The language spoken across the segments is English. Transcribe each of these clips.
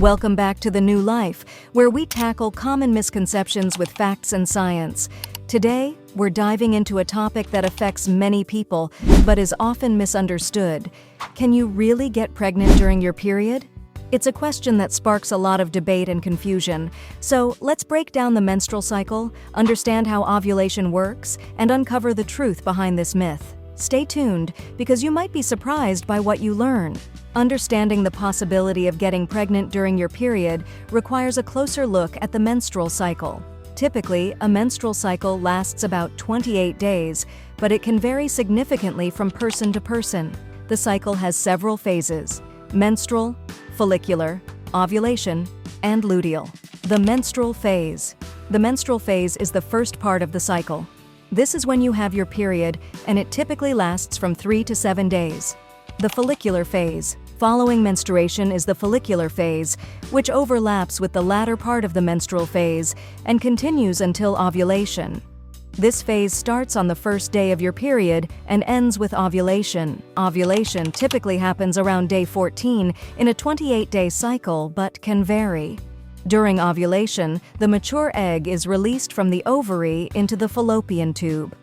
Welcome back to The New Life, where we tackle common misconceptions with facts and science. Today, we're diving into a topic that affects many people, but is often misunderstood. Can you really get pregnant during your period? It's a question that sparks a lot of debate and confusion. So let's break down the menstrual cycle, understand how ovulation works, and uncover the truth behind this myth. Stay tuned, because you might be surprised by what you learn. Understanding the possibility of getting pregnant during your period requires a closer look at the menstrual cycle. Typically, a menstrual cycle lasts about 28 days, but it can vary significantly from person to person. The cycle has several phases: menstrual, follicular, ovulation, and luteal. The menstrual phase. The menstrual phase is the first part of the cycle. This is when you have your period, and it typically lasts from 3 to 7 days. The follicular phase. Following menstruation is the follicular phase, which overlaps with the latter part of the menstrual phase and continues until ovulation. This phase starts on the first day of your period and ends with ovulation. Ovulation typically happens around day 14 in a 28-day cycle, but can vary. During ovulation, the mature egg is released from the ovary into the fallopian tube.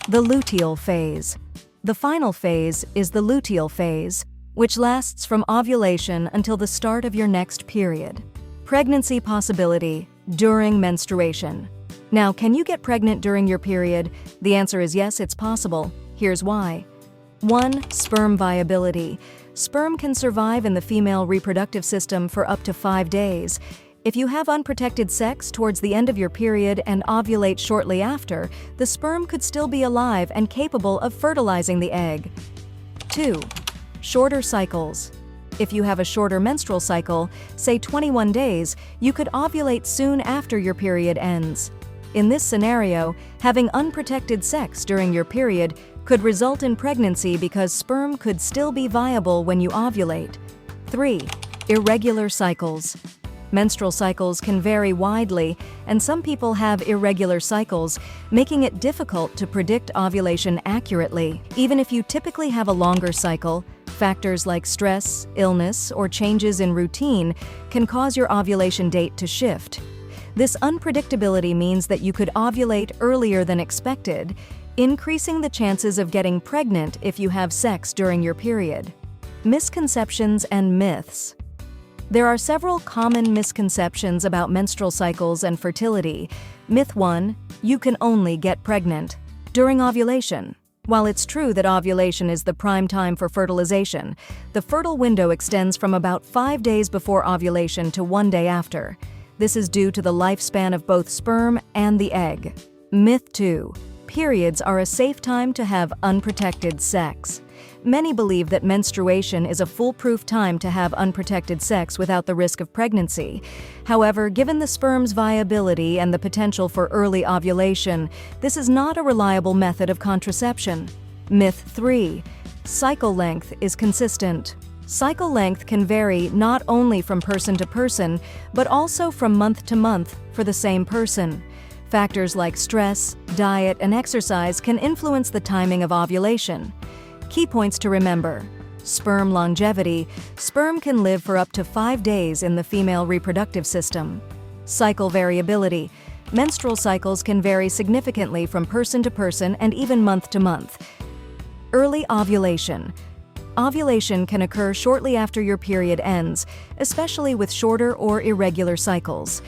The luteal phase. The final phase is the luteal phase, which lasts from ovulation until the start of your next period. Pregnancy possibility during menstruation. Now, can you get pregnant during your period? The answer is yes, it's possible. Here's why. 1. Sperm viability. Sperm can survive in the female reproductive system for up to 5 days. If you have unprotected sex towards the end of your period and ovulate shortly after, the sperm could still be alive and capable of fertilizing the egg. 2. Shorter cycles. If you have a shorter menstrual cycle, say 21 days, you could ovulate soon after your period ends. In this scenario, having unprotected sex during your period could result in pregnancy because sperm could still be viable when you ovulate. 3. Irregular cycles. Menstrual cycles can vary widely, and some people have irregular cycles, making it difficult to predict ovulation accurately. Even if you typically have a longer cycle, factors like stress, illness, or changes in routine can cause your ovulation date to shift. This unpredictability means that you could ovulate earlier than expected, increasing the chances of getting pregnant if you have sex during your period. Misconceptions and myths. There are several common misconceptions about menstrual cycles and fertility. Myth 1: you can only get pregnant during ovulation. While it's true that ovulation is the prime time for fertilization, the fertile window extends from about 5 days before ovulation to 1 day after. This is due to the lifespan of both sperm and the egg. Myth 2: periods are a safe time to have unprotected sex. Many believe that menstruation is a foolproof time to have unprotected sex without the risk of pregnancy. However, given the sperm's viability and the potential for early ovulation, this is not a reliable method of contraception. Myth 3: cycle length is consistent. Cycle length can vary not only from person to person, but also from month to month for the same person. Factors like stress, diet, and exercise can influence the timing of ovulation. Key points to remember. Sperm longevity. Sperm can live for up to 5 days in the female reproductive system. Cycle variability. Menstrual cycles can vary significantly from person to person and even month to month. Early ovulation. Ovulation can occur shortly after your period ends, especially with shorter or irregular cycles.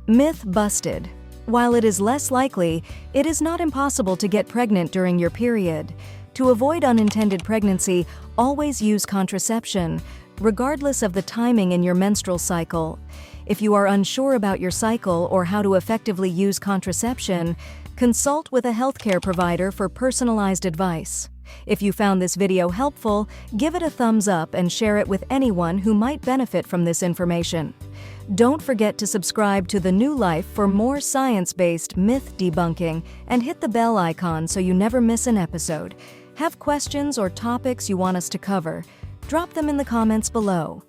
Myth busted. While it is less likely, it is not impossible to get pregnant during your period. To avoid unintended pregnancy, always use contraception, regardless of the timing in your menstrual cycle. If you are unsure about your cycle or how to effectively use contraception, consult with a healthcare provider for personalized advice. If you found this video helpful, give it a thumbs up and share it with anyone who might benefit from this information. Don't forget to subscribe to The New Life for more science-based myth debunking and hit the bell icon so you never miss an episode. Have questions or topics you want us to cover? Drop them in the comments below.